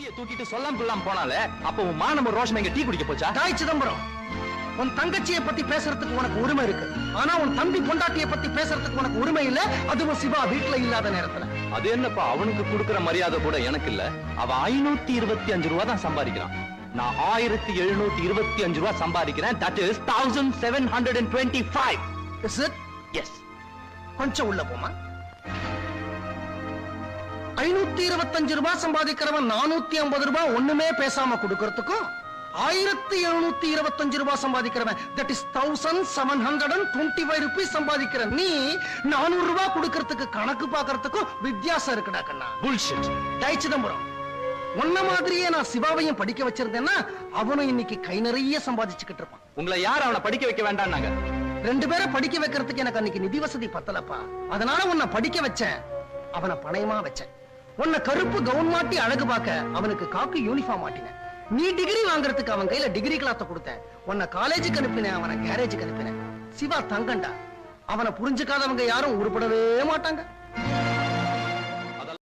பொட்டியை தூக்கிட்டு சொல்லாம் கொள்ளாம போனால அப்ப உன் மானம ரோஷம் எங்க டீ குடிக்க போச்சா? தாய் சிதம்பரம், உன் தங்கச்சியை பத்தி பேசுறதுக்கு உனக்கு உரிமை இருக்கு. ஆனா உன் தம்பி பொண்டாட்டியை பத்தி பேசுறதுக்கு உனக்கு உரிமை இல்ல. அதுவும் சிவா வீட்டுல இல்லாத நேரத்துல. அது என்னப்பா, அவனுக்கு கொடுக்கிற மரியாதை கூட எனக்கு இல்ல. அவன் 525 ரூபா தான் சம்பாதிக்கிறான். நான் 1725 ரூபா சம்பாதிக்கிறேன். That is 1725. Is it? Yes. கொஞ்சம் உள்ள போமா. 525 ரூபாய் சம்பாதிக்கிறவன் 450 ரூபாய் ஒண்ணுமே பேசாம கொடுக்கறதுக்கும் 1725 ரூபாய் சம்பாதிக்கிறவன் that is 1725 ரூபாய் சம்பாதிக்கிற நீ 400 ரூபாய் கொடுக்கறதுக்கு கணக்கு பாக்குறதுக்கும் வித்தியாசம் இருக்குடா கண்ணா. Bullshit. தாய் சிதம்பரம், உன்ன மாதிரியே நான் சிவாவையும் படிக்க வச்சிருந்தேன்னா அவனும் இன்னைக்கு கை நிறைய சம்பாதிச்சுக்கிட்டு இருப்பான். உங்களை யார் அவனை படிக்க வைக்க வேண்டாம்னாங்க? 2 பேரை படிக்க வைக்கிறதுக்கு எனக்கு அன்னைக்கு நிதி வசதி பத்தலப்பா. அதனால உன்னை படிக்க வச்சேன், அவனை பணயமா வச்சேன். உன்னை கருப்பு கவுன் மாட்டி அழகு பார்க்க அவனுக்கு காக்கு யூனிஃபார்ம் மாட்டினேன். நீ டிகிரி வாங்குறதுக்கு அவன் கையில டிகிரி கிளாத்த கொடுத்தேன். உன்னை காலேஜுக்கு அனுப்பினேன், அவனை கேரேஜுக்கு அனுப்பினேன். சிவா தங்கண்டா, அவனை புரிஞ்சுக்காதவங்க யாரும் உருப்படவே மாட்டாங்க.